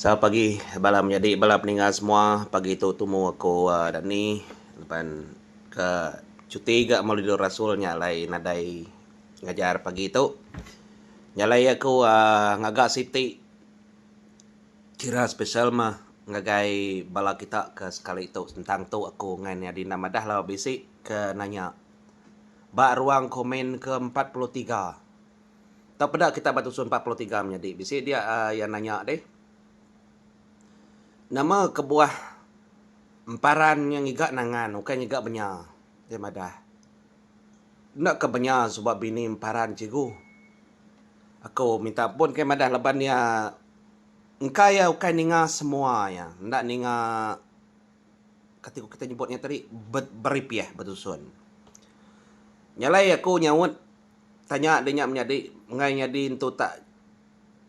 Sa pagi balam jadi balap ninga semua pagi itu tumu aku dan ni lepan ke cuti gak Maulidul Rasul nyalai nadai ngajar pagi itu nyalai aku ngagak siti kira spesial mah ngagai bala kita ke sekali itu tentang tu aku ngan ya di nama dah lah bisi ke nanya bak ruang komen ke 43 tak pada kita batusun 43 menjadi bisi dia yang nanya deh nama kebuah emparan yang igak nangan, bukan igak benya. Dia madah. Nak ke benya sebab bini emparan cikgu. Aku minta pun ke madah leban dia. Engkau ya bukan ninga semua ya. Ndak ninga ketika kita nyebutnya tadi beripiah betusun. Nyalai aku nyawut tanya dia menjadi ngai nyadi untuk tak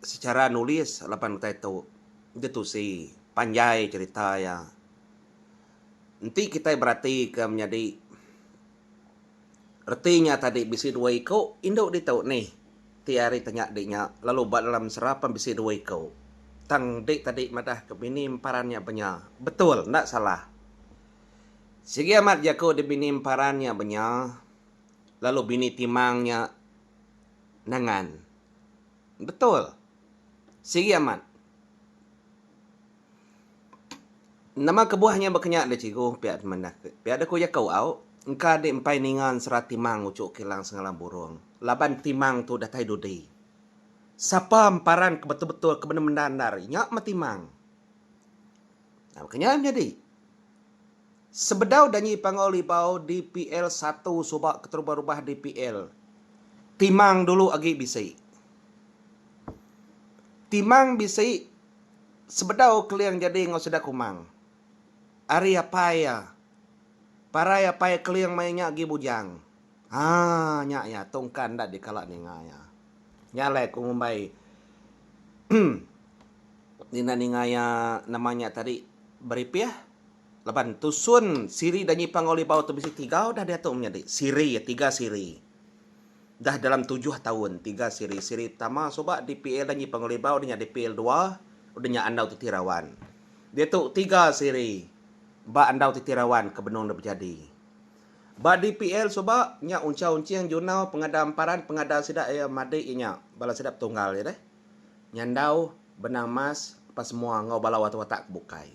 secara nulis lepan itu. Dia tu si panjai cerita ya. Nanti kita berarti ke menjadi artinya tadi bisi dua ikau induk di tau nih. Tiari tanya diknya lalu buat dalam serapan bisi dua ikau. Tang dik tadi madah ke bini emparannya benya. Betul, ndak salah. Segi amat jago di bini emparannya benya. Lalu bini timangnya nangan. Betul. Segi amat. Nama kebuahnya berkenyak de cikgu pihak mana. Pihak de ku jakau au. Engka de empai ningan serat timang ucuk kilang sengalam burung. Laban timang tu datai dudi. Sapa emparan ke betul-betul ke benda mendandar. Nyak matimang. Nah, berkenyak jadi. Sebedau danyi pangoli bau DPL 1 subak keterubah-ubah DPL. Timang dulu agi bisi. Timang bisi sebedau keliang jadi ngau sedak kumang. Ari apa ya? Para ya pai keliang mainnya agi bujang. Nyak ya tongkan dak dikalak ninga ya. Nyalai ku ngumbai. Nina ninga ya namanya tadi beripiah. Lepan tusun siri danyi pangoli bau tu bisi 3 dah dia tu menjadi. Siri ya 3 siri. Dah dalam 7 tahun 3 siri. Siri pertama sobak DPL danyi pangoli bau dia DPL 2 udahnya andau titirawan. Dia tu 3 siri. Ba andau titirawan kebenung dah berjadi. Ba DPL sobak nya unca-unci yang junau pengada emparan pengada sidak ya madik inya bala sedap tunggal ya deh. Nyandau benang mas apa semua ngau bala watak kebukai.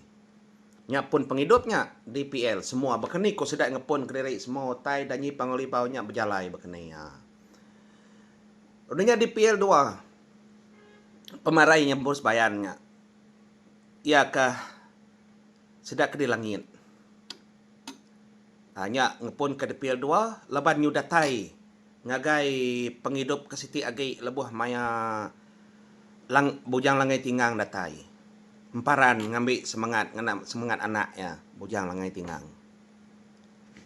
Nya pun penghidupnya DPL semua berkeni ko sedak ngepun kelirik semua tai danyi pangolibau nya berjalai berkeni ya. Udahnya DPL 2 pemarainya bos bayannya. Iakah sedak ke di langit. Hanya ngepun ke DPL 2, leban nyu datai. Ngagai penghidup ke siti agi lebuh maya bujang langai tinggang datai. Emparan ngambil semangat anak ya, bujang langai tinggang.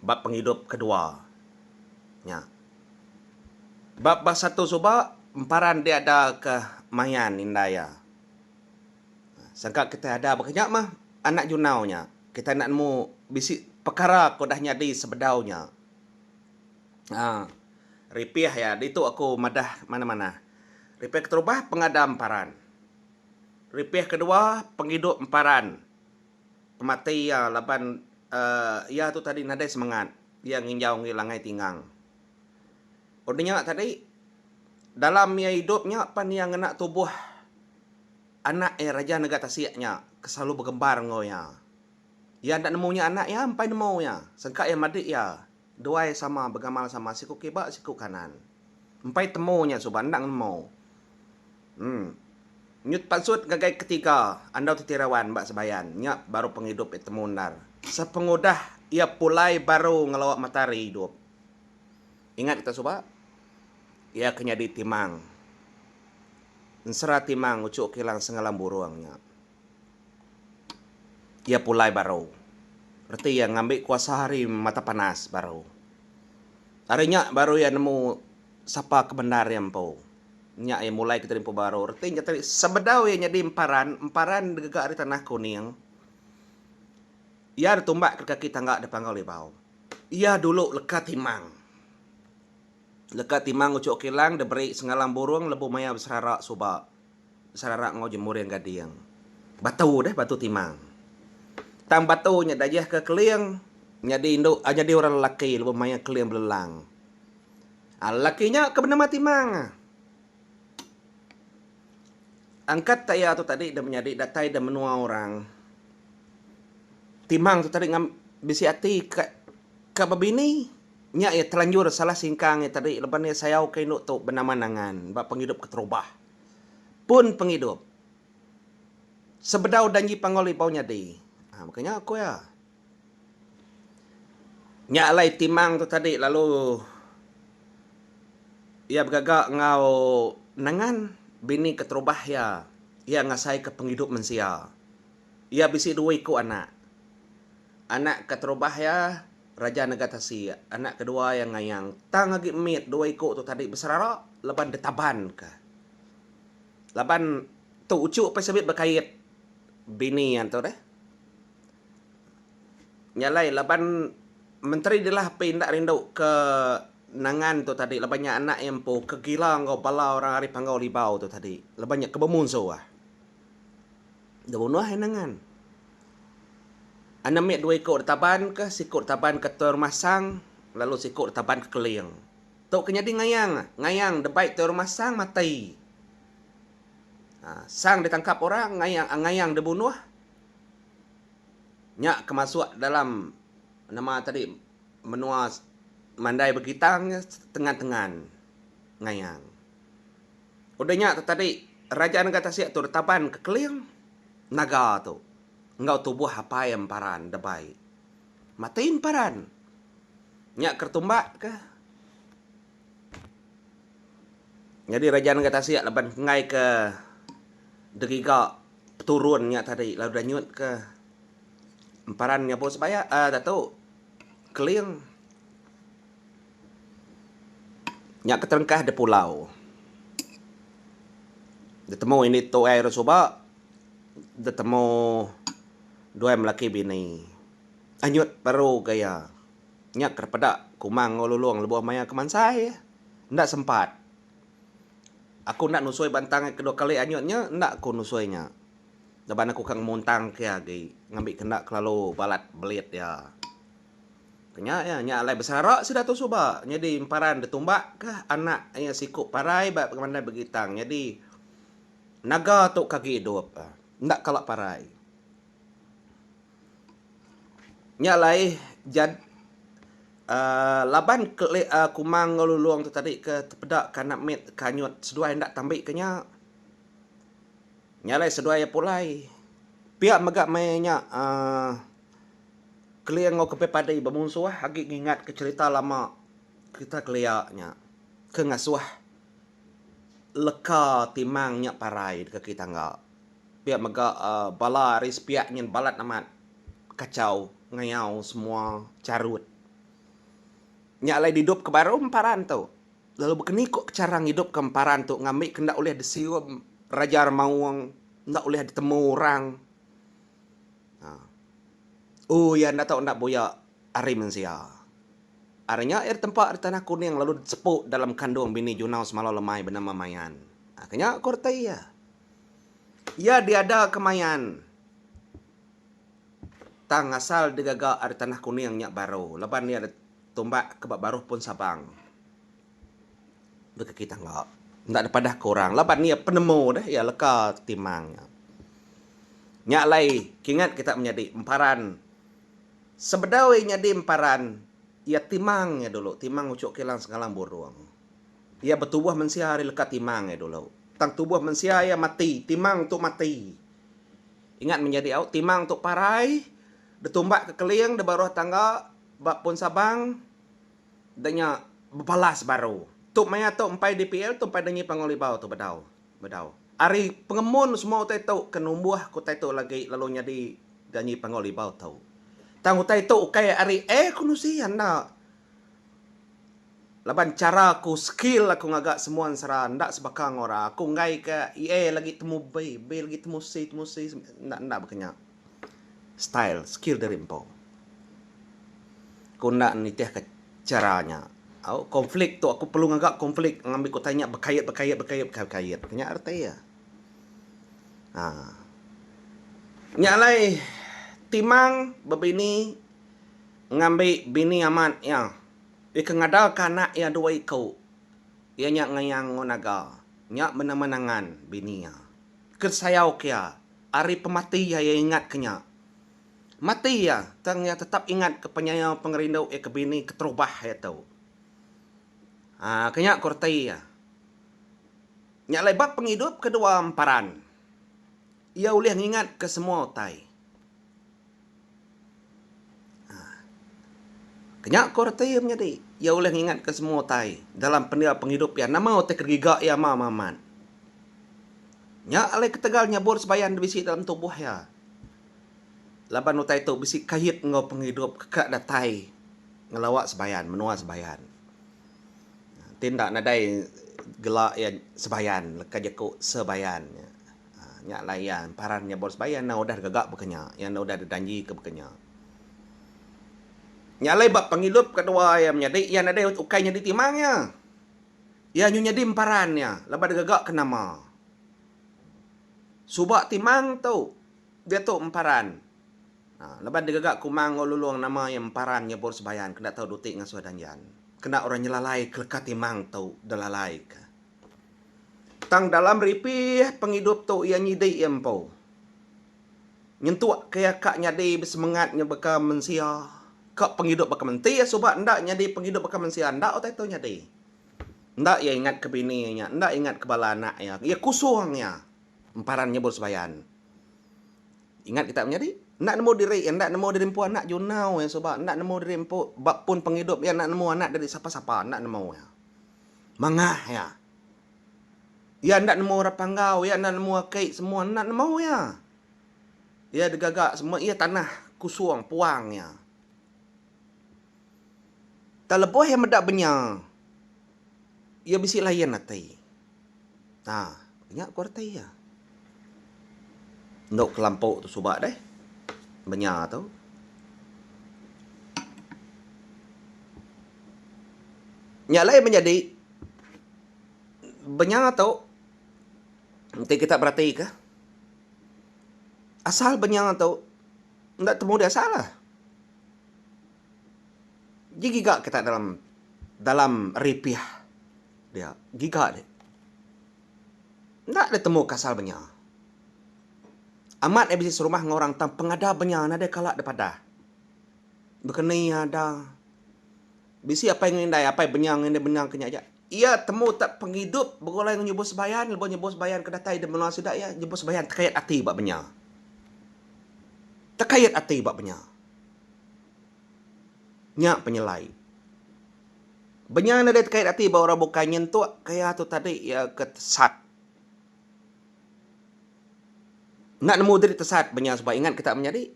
Bab penghidup kedua. Ya. Bab satu subak emparan dia ada ke mayan indaya. Sangka kita ada berkenyak mah anak junaunya. Kita nak nemu bisi perkara ko dah nyadi sebedaunya. Ripiah ya, itu aku madah mana-mana. Ripiah keterubah pengada emparan. Ripiah kedua penghidup emparan. Pemati ya laban ya tu tadi nadai semangat. Dia nginjau ngilangai tinggang. Ordinya tadi dalam ya hidupnya pan yang ngena tubuh anak raja negara tasiaknya keselalu bergembar ngoya. Ya ndak nemunya anak ya ampai nemu ya. Sengkak ya madik ya. Dua sama bergamal sama siku kibak siku kanan. Ampai temunya suban ndak nemu. Nyut pansut gagai ketiga andau titirawan mbak sebayan. Nyak baru penghidup temu nar. Sepengudah ia pulai baru ngelawak matahari hidup. Ingat kita suba? Ia kenyadi timang. Nsera timang ucuk kilang sengalam buruangnya. Ia pulai baru. Berarti yang ngambil kuasa hari mata panas baru. Harinya baru yang nemu sapa kebenar yang pau. Nya yang mulai kita rimpu baru. Artinya tadi sebedau yang jadi emparan gegak hari tanah kuning. Ia ditumbak ke kaki tangga depan kau libau. Ia dulu lekat timang. Lekat timang ucuk kilang diberi sengalam burung lebu maya besararak subak. Besararak ngau jemur yang gadiang. batu deh, batu timang. Tang batunya dajah ke keliang, jadi orang lelaki, lebih maya keliang belelang. Lakinya ke bernama timang. Angkat taya tu tadi dah menjadi datai dah menua orang. Timang tu tadi bisi hati ke babini. Nya ya terlanjur salah singkang ya tadi lepas ni saya ke induk tu bernama nangan, bak penghidup keterubah. Pun penghidup. Sebedau danji pangoli bau nyadi. Makanya aku ya. Nya alai timang tu tadi lalu ia bergagak ngau nangan bini keterubah ya. Ia ngasai ke penghidup mensia. Ia bisi dua ikut anak. Anak keterubah ya Raja Negatasi. Anak kedua yang ngayang. Tang lagi mit dua ikut tu tadi berserarak. Lepan detaban ke. Lepan tu ucuk apa sebut berkait bini yang tu deh. Nyalai lepan menteri dia lah pindah rindu ke nangan tu tadi. Lepannya anak yang po kegila ngau bala orang hari panggau libau tu tadi. Lepannya kebemunso ah. Dah bunuh nangan. Anamit dua ikut taban ke, sikut taban ke termasang, lalu sikut taban ke keliang. Tok kenyadi ngayang debaik termasang mati. Sang ditangkap orang, ngayang dibunuh. Nyak kemasuk dalam nama tadi menua mandai begitang tengah-tengah ngayang. Udahnya tadi Raja Negatasi tu taban ke keliang naga tu. Engkau tubuh apa yang paran debai. Matiin paran. Nyak kertumbak ke. Jadi Raja Negatasi leban ngai ke degiga turunnya tadi lalu danyut ke emparannya bos sebaya dah tahu keliang. Nyak keterengkah de pulau. Ditemu ini tu air soba. Ditemu dua melaki bini. Anyut baru gaya. Nyak kerpada kumang ngolulung lebuh maya kemansai. Ndak sempat. Aku nak nusui bantang kedua kali anyutnya, ndak aku nusuinya. Leban aku kang montang ke agi. Ngambil kena kelalu balat belit ya. Kenya ya nya alai besarak sudah tu suba. Jadi emparan ditumbak ke anak ya sikuk parai bak kemana begitang. Jadi naga tu kaki hidup. Ndak kalak parai. Nyalai laban kumang ngoluluang tu tadi ke tepedak kanak mit kanyut seduai ndak tambik kenya. Nyalai seduai pulai. Pihak megak mainnya keliang ngau kepe padai bermusuh hagi ingat ke cerita lama kita keliaknya. Ke ngasuh leka timangnya parai ke kita enggak. Pihak megak bala aris pihaknya balat amat kacau ngayau semua carut. Nyak lai hidup ke baru emparan tu. Lalu berkeni kok carang hidup ke emparan tu. Ngambil kendak oleh disium Raja Armawang. Ndak oleh ditemu orang. Ya ndak tahu ndak boya ari mensia. Arinya air tempat di tanah kuning lalu sepuk dalam kandung bini junau semalau lemai bernama Mayan. Akhirnya kortai ya. Ya diada kemayan. Tang asal digagak ada tanah kuning nyak baru. Lepas ni ada tombak kebab baru pun sabang. Bagi kita enggak. Enggak ada padah korang. Lepas ni penemu dah ya leka timang. Nyak lai kingat kita menjadi emparan. Sebedawai nyadi emparan ia timangnya dulu. Timang ucuk kilang segalang burung. Ia bertubuh mensia hari leka timangnya dulu. Tang tubuh mensia ia mati. Timang tu mati. Ingat menjadi timang tu parai. Ditumbak ke keliang, de baruh tangga, bak pun sabang, danya berbalas baru. Tuk maya tuk empai DPL, tuk empai danyi pangolibau tu bedau. Ari pengemun semua utai tuk kenumbuh ku tai tuk lagi lalu nyadi danyi pangolibau tau. Tang utai tuk kaya ari kunusian na. Laban cara aku skill aku ngagak semua sera ndak sebakang ora. Aku ngai ke lagi temu B lagi temu C ndak berkenyak. Style, skill dari empau. Aku nak nitih ke caranya. Konflik tu aku perlu ngagak konflik ngambil ku tanya berkait. Kenya arti ya. Nyalai timang bebini ngambil bini amat ya. Ika ngadal kanak ya dua ikau. Ia nyak ngayang ngonaga. Nyak menamenangan bini ya. Kersayau kia. Ari pemati ya ingat kenya. Mati ya. Tang ya tetap ingat ke penyayau pengerindau ke bini keterubah ya tau. Kenya kortai ya. Nyak lebat penghidup kedua emparan. Ia boleh ingat ke semua otai. Kenyak kortai menjadi. Ia boleh ingat ke semua otai. Dalam penghidup ya. Nama otai kergigak ya maman. Nyak alai ketegal nyabur sebayan bisi dalam tubuh ya. Laban otai tu bisi kait ngau penghidup kekak datai. Ngelawak sebayan, menua sebayan. Tindak nadai gelak ya sebayan. Leka jekuk sebayan. Nyak layan. Paran nyabur sebayan. Nah udah gagak berkenyak. Yang udah ada janji ke berkenyak. Nyalai bab penghidup kedua yang menjadi yang ada ukainya di timangnya. Ya nyu nyadi emparannya, lepas gagak ke nama. Subak timang tu dia tu emparan. Lepas gagak kumang ngolulung nama yang emparan nyebur sebayan, kena tahu dutik ngasuh danjan. Kena orang nyelalai kelekat timang tu dalalai. Tang dalam ripih penghidup tu ia nyidai empau. Nyentuak kaya kak nyadi bersemangatnya beka mensia. Kak penghidup baka menti ya subak ndak nyadi penghidup baka mensia ndak otai tu nyadi. Ndak ya ingat ke bininya, ndak ingat ke bala anak ya. Ya kusungnya. Emparan nyebur sebayan. Ingat kita menjadi ndak nemu diri, ndak nemu diri empu anak junau ya subak, ndak nemu diri empu bab pun penghidup ya ndak nemu anak dari siapa-siapa, ndak nemu ya. Mangah ya. Ya ndak nemu orang panggau, ya ndak nemu akai semua, ndak nemu ya. Ya degagak semua ia tanah kusung puang ya. Taleboh yang medak benya. Ia bisi layan atai. Banyak kuartai ya. Ndok kelampau tu subak deh. Benya tu. Nyalai menjadi benya tu. Nanti kita berarti ke? Asal benya tu ndak temu dia salah. Gigak kita dalam ripiah dia gigak deh. Ndak ada temu kasal benya. Amat habis serumah ngorang tam pengada benya nada kalak daripada. Berkenai ada. Bisi apa yang indai apa yang benyang kenya aja. Ia temu tak penghidup bergolai nyebut sebayan, lepas nyebut sebayan kedatai dan menua sedak ya, nyebut sebayan terkait hati bab benya. Terkait hati bab benya. Nyak penyelai. Benya nada terkait hati bahawa orang bukan nyentuh kaya tu tadi ya ketesat. Nak nemu dari tesat benya sebab ingat kita menjadi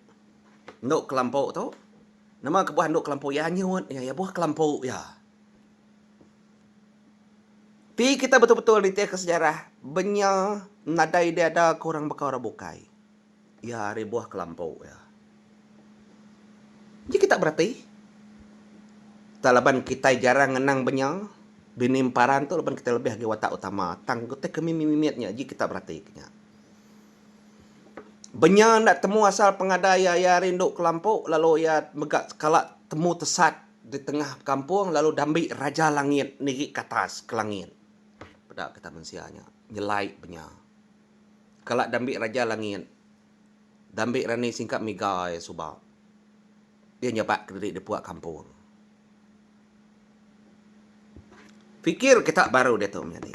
ndok kelampau tu. Nama kebuah ndok kelampau ya nyut ya buah kelampau ya. Pi kita betul-betul detail ke sejarah benya nadai dia ada kurang bekau bukai. Ya ribuah kelampau ya. Jadi kita berarti talaban kita jarang ngenang benya bini emparan tu leban kita lebih lagi watak utama. Tang kita kemimimiatnya jadi kita berarti kenya. Benya nak temu asal pengadaya ya rinduk kelampau lalu ya megak kalak temu tesat di tengah kampung lalu dambi raja langit niki ke atas ke langit. Pada kita manusianya nyelai benya. Kalak dambi raja langit. Dambi rani singkap miga ya subak. Dia nyebat ke diri di puak kampung. Fikir kita baru dia tu menjadi.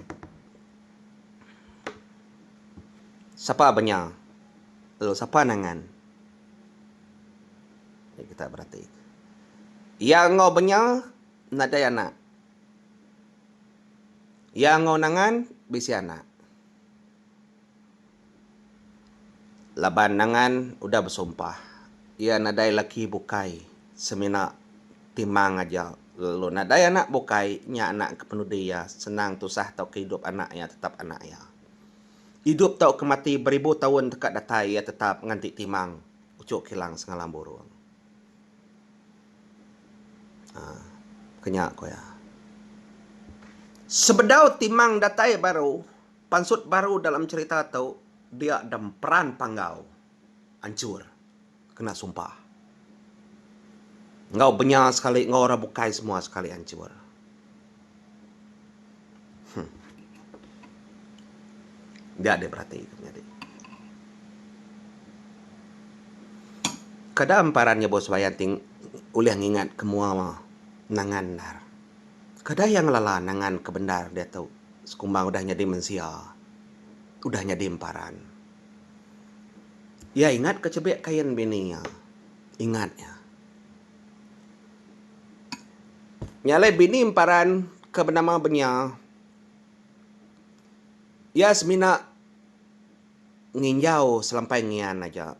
Siapa benya? Lalu siapa nangan? Ya, kita berarti. Yang ngau benya nadai anak. Yang ngau nangan bisi anak. Laban nangan udah bersumpah. Ia nadai laki bukai semina timang aja. Lalu nadai anak bukai nya anak kepenuh dia senang tusah tau kehidup anaknya tetap anaknya. Hidup tau kemati beribu tahun dekat datai ia tetap nganti timang ucuk kilang sengalam burung. Kenyak ko ya. Sebedau timang datai baru, pansut baru dalam cerita tau dia ada peran panggau. hancur. Kena sumpah. Ngau benya sekali, ngau orang bukai semua sekali hancur. Dia ada berarti. Kada amparannya bos bayan ting uliah ngingat kemua nangan dar. Kada yang lala nangan kebendar dia tahu. Sekumbang udah jadi mensia. Udah jadi emparan. Ya ingat kecebek kain bininya. Ingat ya. Nyalai bini emparan ke bernama benya. Ya semina nginjau selampai ngian aja.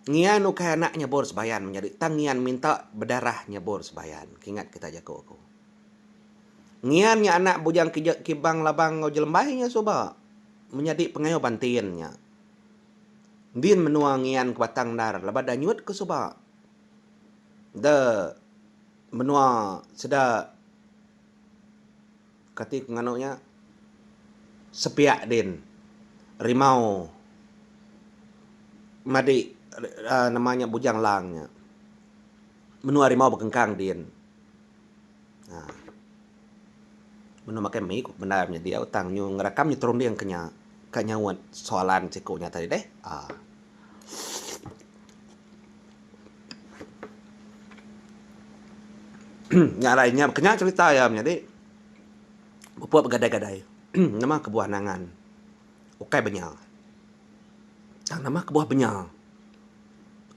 Ngian ukai anaknya bor sebayan menjadi tangian minta berdarahnya bor sebayan. Ingat kita jago aku. Ngiannya anak bujang kibang labang ngau jelembainya soba. Menjadi pengayo bantiannya. Din menua ngian ke batang dar. Lepas danyut ke soba. Da menua seda katik nganuknya sepiak din. Rimau. Madi namanya bujang langnya. Menua rimau berkengkang din. Nah. Menua makai mie kok benarnya dia utang nyu ngerekamnya turun dia yang kanya soalan cikunya tadi deh. Nyarainya kenya cerita ya jadi buat bergadai-gadai. Nama kebuah nangan. Ukai benyal. Nama kebuah benyal.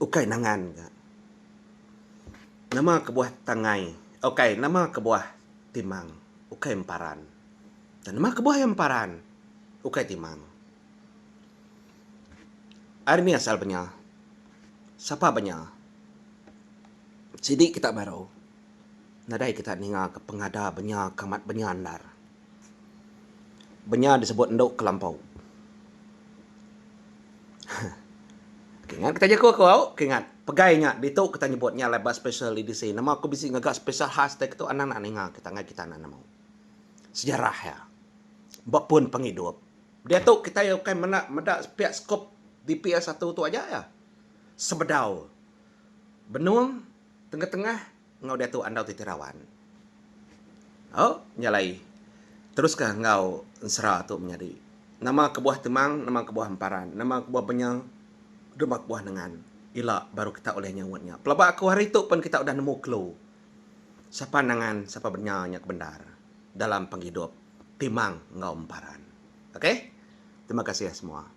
Ukai nangan. Nama kebuah tangai. Ukai nama kebuah timang. Ukai emparan. Dan nama kebuah emparan. Ukai timang. Hari ini asal benyal. Siapa benyal? Sidik kita baru. Nadai kita ninga ke pengada benyal kamat benyandar. Benyal disebut enduk kelampau. Ingat kita jago kau, ingat pegainya dituk kita nyebutnya lebat special edisi. Nama aku bisi ngagak special hashtag itu anak-anak ninga kita anak mau. Sejarah ya. Bapun penghidup. Dia tu kita yang kan medak pihak skop di PS1 tu aja ya. Sebedau. Benung tengah-tengah ngau dia tu andau titirawan. Oh, nyalai. Teruskah ngau sera tu menjadi nama kebuah temang, nama kebuah emparan, nama kebuah benyang, nama kebuah nengan. Ila baru kita oleh nyawatnya. Pelabak aku hari itu pun kita udah nemu clue. Siapa nangan, siapa benyangnya kebendar dalam penghidup timang ngau emparan. Okey? Terima kasih ya semua.